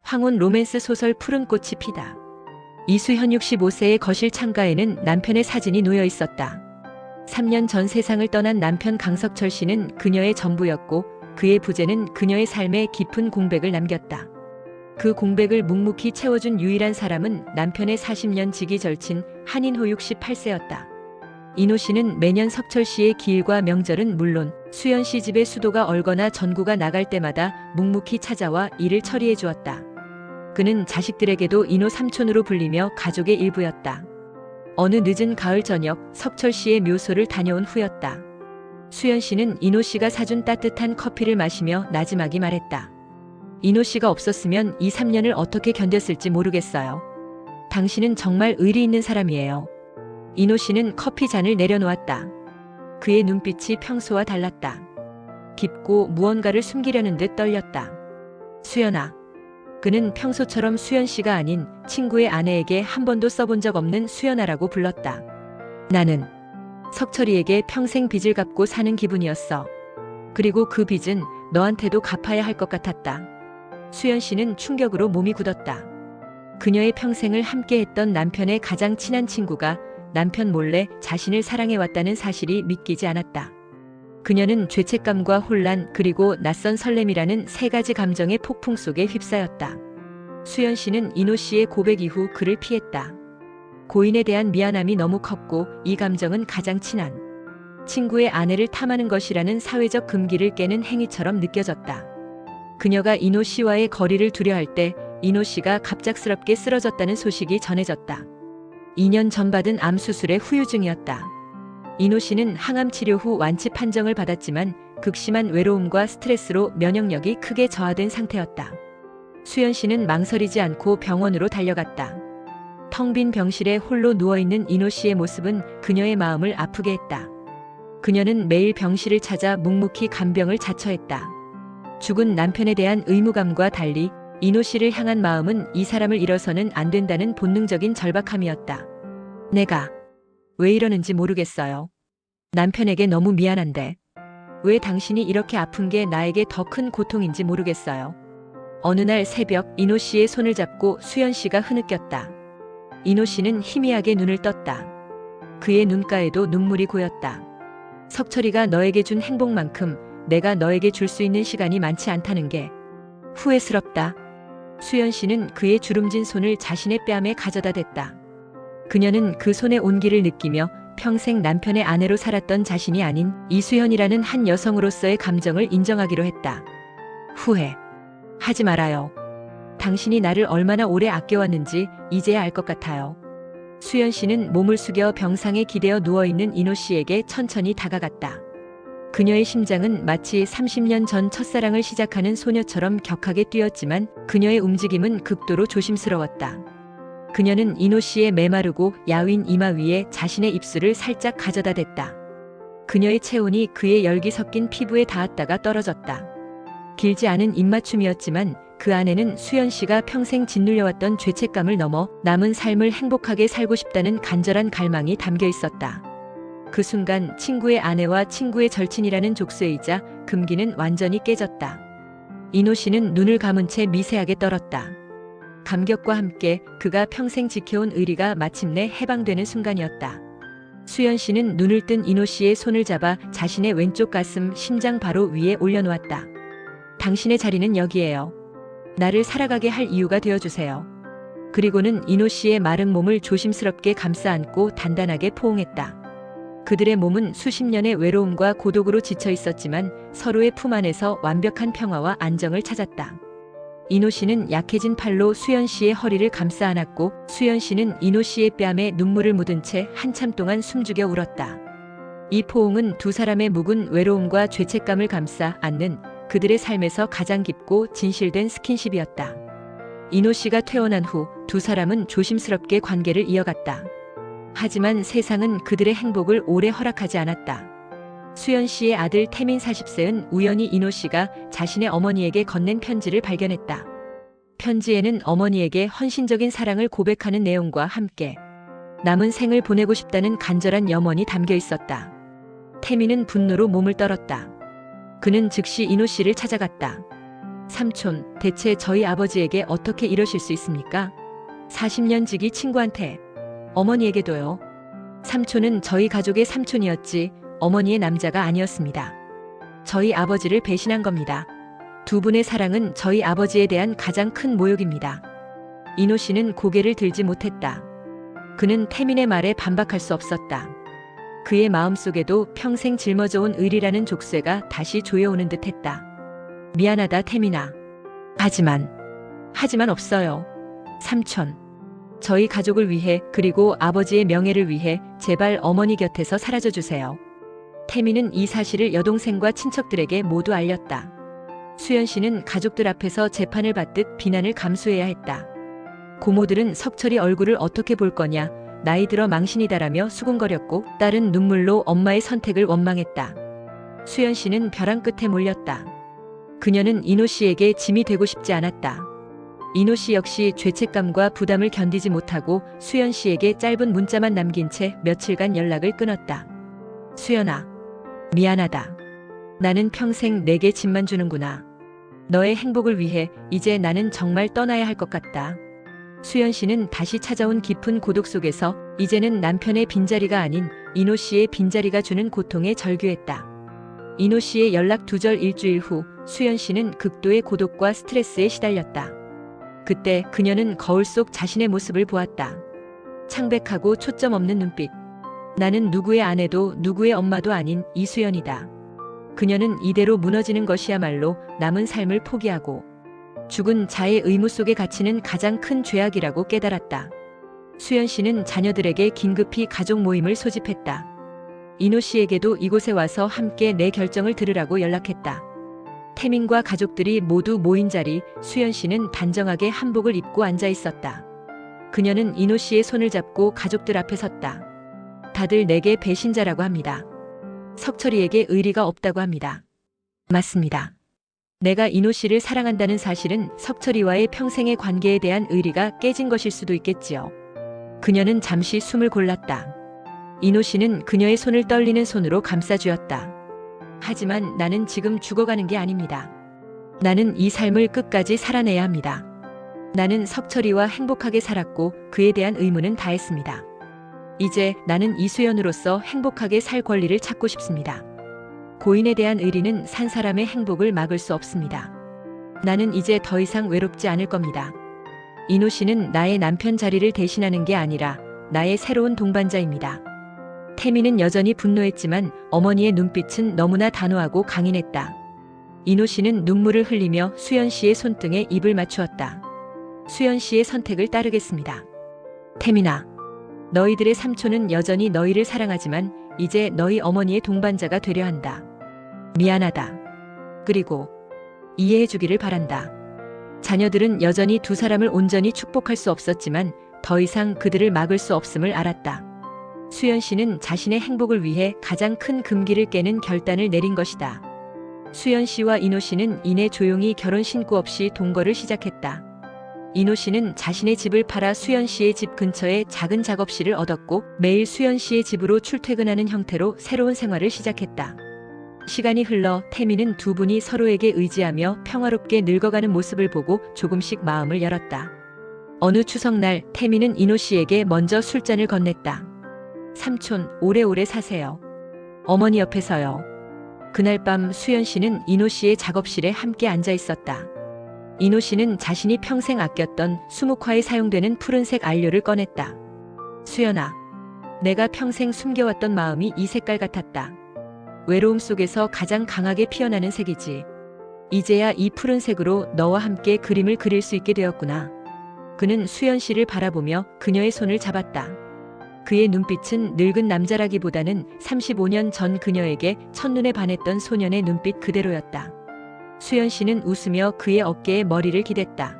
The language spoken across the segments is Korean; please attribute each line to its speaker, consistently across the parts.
Speaker 1: 황혼 로맨스 소설 푸른 꽃이 피다. 이수현 65세의 거실 창가에는 남편의 사진이 놓여 있었다. 3년 전 세상을 떠난 남편 강석철 씨는 그녀의 전부였고 그의 부재는 그녀의 삶에 깊은 공백을 남겼다. 그 공백을 묵묵히 채워준 유일한 사람은 남편의 40년 지기 절친 한인호 68세였다. 이노 씨는 매년 석철 씨의 기일과 명절은 물론 수연 씨 집에 수도가 얼거나 전구가 나갈 때마다 묵묵히 찾아와 일을 처리해 주었다. 그는 자식들에게도 이노 삼촌으로 불리며 가족의 일부였다. 어느 늦은 가을 저녁 석철 씨의 묘소를 다녀온 후였다. 수연 씨는 이노 씨가 사준 따뜻한 커피를 마시며 나지막이 말했다. 이노 씨가 없었으면 이 3년을 어떻게 견뎠을지 모르겠어요. 당신은 정말 의리 있는 사람이에요. 이노 씨는 커피 잔을 내려놓았다. 그의 눈빛이 평소와 달랐다. 깊고 무언가를 숨기려는 듯 떨렸다. 수연아. 그는 평소처럼 수연 씨가 아닌 친구의 아내에게 한 번도 써본 적 없는 수연아라고 불렀다. 나는 석철이에게 평생 빚을 갚고 사는 기분이었어. 그리고 그 빚은 너한테도 갚아야 할 것 같았다. 수연 씨는 충격으로 몸이 굳었다. 그녀의 평생을 함께했던 남편의 가장 친한 친구가 남편 몰래 자신을 사랑해왔다는 사실이 믿기지 않았다. 그녀는 죄책감과 혼란 그리고 낯선 설렘이라는 세 가지 감정의 폭풍 속에 휩싸였다. 수연 씨는 이노 씨의 고백 이후 그를 피했다. 고인에 대한 미안함이 너무 컸고 이 감정은 가장 친한 친구의 아내를 탐하는 것이라는 사회적 금기를 깨는 행위처럼 느껴졌다. 그녀가 이노 씨와의 거리를 두려할 때 이노 씨가 갑작스럽게 쓰러졌다는 소식이 전해졌다. 2년 전 받은 암 수술의 후유증이었다. 이노 씨는 항암 치료 후 완치 판정을 받았지만 극심한 외로움과 스트레스로 면역력이 크게 저하된 상태였다. 수연 씨는 망설이지 않고 병원으로 달려갔다. 텅 빈 병실에 홀로 누워있는 이노 씨의 모습은 그녀의 마음을 아프게 했다. 그녀는 매일 병실을 찾아 묵묵히 간병을 자처했다. 죽은 남편에 대한 의무감과 달리 이노 씨를 향한 마음은 이 사람을 잃어서는 안 된다는 본능적인 절박함이었다. 내가 왜 이러는지 모르겠어요. 남편에게 너무 미안한데 왜 당신이 이렇게 아픈 게 나에게 더 큰 고통인지 모르겠어요. 어느 날 새벽 이노 씨의 손을 잡고 수연 씨가 흐느꼈다. 이노 씨는 희미하게 눈을 떴다. 그의 눈가에도 눈물이 고였다. 석철이가 너에게 준 행복만큼 내가 너에게 줄 수 있는 시간이 많지 않다는 게 후회스럽다. 수연 씨는 그의 주름진 손을 자신의 뺨에 가져다 댔다. 그녀는 그 손의 온기를 느끼며 평생 남편의 아내로 살았던 자신이 아닌 이수연이라는 한 여성으로서의 감정을 인정하기로 했다. 후회 하지 말아요. 당신이 나를 얼마나 오래 아껴왔는지 이제야 알 것 같아요. 수연 씨는 몸을 숙여 병상에 기대어 누워있는 이노 씨에게 천천히 다가갔다. 그녀의 심장은 마치 30년 전 첫사랑을 시작하는 소녀처럼 격하게 뛰었지만 그녀의 움직임은 극도로 조심스러웠다. 그녀는 이노 씨의 메마르고 야윈 이마 위에 자신의 입술을 살짝 가져다 댔다. 그녀의 체온이 그의 열기 섞인 피부에 닿았다가 떨어졌다. 길지 않은 입맞춤이었지만 그 안에는 수연 씨가 평생 짓눌려왔던 죄책감을 넘어 남은 삶을 행복하게 살고 싶다는 간절한 갈망이 담겨 있었다. 그 순간 친구의 아내와 친구의 절친이라는 족쇄이자 금기는 완전히 깨졌다. 이노 씨는 눈을 감은 채 미세하게 떨었다. 감격과 함께 그가 평생 지켜온 의리가 마침내 해방되는 순간이었다. 수연 씨는 눈을 뜬 이노 씨의 손을 잡아 자신의 왼쪽 가슴 심장 바로 위에 올려놓았다. 당신의 자리는 여기에요. 나를 살아가게 할 이유가 되어주세요. 그리고는 이노 씨의 마른 몸을 조심스럽게 감싸 안고 단단하게 포옹했다. 그들의 몸은 수십 년의 외로움과 고독으로 지쳐 있었지만 서로의 품 안에서 완벽한 평화와 안정을 찾았다. 이노 씨는 약해진 팔로 수연 씨의 허리를 감싸 안았고 수연 씨는 이노 씨의 뺨에 눈물을 묻은 채 한참 동안 숨죽여 울었다. 이 포옹은 두 사람의 묵은 외로움과 죄책감을 감싸 안는 그들의 삶에서 가장 깊고 진실된 스킨십이었다. 이노 씨가 퇴원한 후 두 사람은 조심스럽게 관계를 이어갔다. 하지만 세상은 그들의 행복을 오래 허락하지 않았다. 수연 씨의 아들 태민 40세는 우연히 이노 씨가 자신의 어머니에게 건넨 편지를 발견했다. 편지에는 어머니에게 헌신적인 사랑을 고백하는 내용과 함께 남은 생을 보내고 싶다는 간절한 염원이 담겨 있었다. 태민은 분노로 몸을 떨었다. 그는 즉시 이노 씨를 찾아갔다. 삼촌, 대체 저희 아버지에게 어떻게 이러실 수 있습니까? 40년 지기 친구한테. 어머니에게도요. 삼촌은 저희 가족의 삼촌이었지 어머니의 남자가 아니었습니다. 저희 아버지를 배신한 겁니다. 두 분의 사랑은 저희 아버지에 대한 가장 큰 모욕입니다. 이노 씨는 고개를 들지 못했다. 그는 태민의 말에 반박할 수 없었다. 그의 마음속에도 평생 짊어져온 의리라는 족쇄가 다시 조여오는 듯했다. 미안하다 태민아. 하지만 없어요. 삼촌. 저희 가족을 위해 그리고 아버지의 명예를 위해 제발 어머니 곁에서 사라져 주세요. 태민은 이 사실을 여동생과 친척들에게 모두 알렸다. 수연 씨는 가족들 앞에서 재판을 받듯 비난을 감수해야 했다. 고모들은 석철이 얼굴을 어떻게 볼 거냐, 나이 들어 망신이다라며 수군거렸고 딸은 눈물로 엄마의 선택을 원망했다. 수연 씨는 벼랑 끝에 몰렸다. 그녀는 이노 씨에게 짐이 되고 싶지 않았다. 이노 씨 역시 죄책감과 부담을 견디지 못하고 수연 씨에게 짧은 문자만 남긴 채 며칠간 연락을 끊었다. 수연아, 미안하다. 나는 평생 내게 짐만 주는구나. 너의 행복을 위해 이제 나는 정말 떠나야 할 것 같다. 수연 씨는 다시 찾아온 깊은 고독 속에서 이제는 남편의 빈자리가 아닌 이노 씨의 빈자리가 주는 고통에 절규했다. 이노 씨의 연락 두절 일주일 후 수연 씨는 극도의 고독과 스트레스에 시달렸다. 그때 그녀는 거울 속 자신의 모습을 보았다. 창백하고 초점 없는 눈빛. 나는 누구의 아내도 누구의 엄마도 아닌 이수연이다. 그녀는 이대로 무너지는 것이야말로 남은 삶을 포기하고 죽은 자의 의무 속에 갇히는 가장 큰 죄악이라고 깨달았다. 수연 씨는 자녀들에게 긴급히 가족 모임을 소집했다. 이노 씨에게도 이곳에 와서 함께 내 결정을 들으라고 연락했다. 태민과 가족들이 모두 모인 자리, 수연 씨는 단정하게 한복을 입고 앉아 있었다. 그녀는 이노 씨의 손을 잡고 가족들 앞에 섰다. 다들 내게 배신자라고 합니다. 석철이에게 의리가 없다고 합니다. 맞습니다. 내가 이노 씨를 사랑한다는 사실은 석철이와의 평생의 관계에 대한 의리가 깨진 것일 수도 있겠지요. 그녀는 잠시 숨을 골랐다. 이노 씨는 그녀의 손을 떨리는 손으로 감싸주었다. 하지만 나는 지금 죽어가는 게 아닙니다. 나는 이 삶을 끝까지 살아내야 합니다. 나는 석철이와 행복하게 살았고 그에 대한 의무는 다했습니다. 이제 나는 이수연으로서 행복하게 살 권리를 찾고 싶습니다. 고인에 대한 의리는 산 사람의 행복을 막을 수 없습니다. 나는 이제 더 이상 외롭지 않을 겁니다. 이노 씨는 나의 남편 자리를 대신하는 게 아니라 나의 새로운 동반자입니다. 태민은 여전히 분노했지만 어머니의 눈빛은 너무나 단호하고 강인했다. 이노 씨는 눈물을 흘리며 수연 씨의 손등에 입을 맞추었다. 수연 씨의 선택을 따르겠습니다. 태민아, 너희들의 삼촌은 여전히 너희를 사랑하지만 이제 너희 어머니의 동반자가 되려 한다. 미안하다. 그리고 이해해 주기를 바란다. 자녀들은 여전히 두 사람을 온전히 축복할 수 없었지만 더 이상 그들을 막을 수 없음을 알았다. 수연 씨는 자신의 행복을 위해 가장 큰 금기를 깨는 결단을 내린 것이다. 수연 씨와 이노 씨는 이내 조용히 결혼 신고 없이 동거를 시작했다. 이노 씨는 자신의 집을 팔아 수연 씨의 집 근처에 작은 작업실을 얻었고 매일 수연 씨의 집으로 출퇴근하는 형태로 새로운 생활을 시작했다. 시간이 흘러 태민은 두 분이 서로에게 의지하며 평화롭게 늙어가는 모습을 보고 조금씩 마음을 열었다. 어느 추석날 태민은 이노 씨에게 먼저 술잔을 건넸다. 삼촌, 오래오래 사세요. 어머니 옆에서요. 그날 밤 수연 씨는 이노 씨의 작업실에 함께 앉아 있었다. 이노 씨는 자신이 평생 아꼈던 수묵화에 사용되는 푸른색 안료를 꺼냈다. 수연아, 내가 평생 숨겨왔던 마음이 이 색깔 같았다. 외로움 속에서 가장 강하게 피어나는 색이지. 이제야 이 푸른색으로 너와 함께 그림을 그릴 수 있게 되었구나. 그는 수연 씨를 바라보며 그녀의 손을 잡았다. 그의 눈빛은 늙은 남자라기보다는 35년 전 그녀에게 첫눈에 반했던 소년의 눈빛 그대로였다. 수연 씨는 웃으며 그의 어깨에 머리를 기댔다.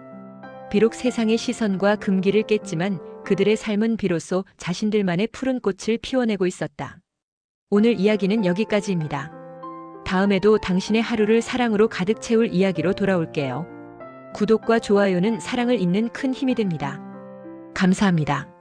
Speaker 1: 비록 세상의 시선과 금기를 깼지만 그들의 삶은 비로소 자신들만의 푸른 꽃을 피워내고 있었다. 오늘 이야기는 여기까지입니다. 다음에도 당신의 하루를 사랑으로 가득 채울 이야기로 돌아올게요. 구독과 좋아요는 사랑을 잇는 큰 힘이 됩니다. 감사합니다.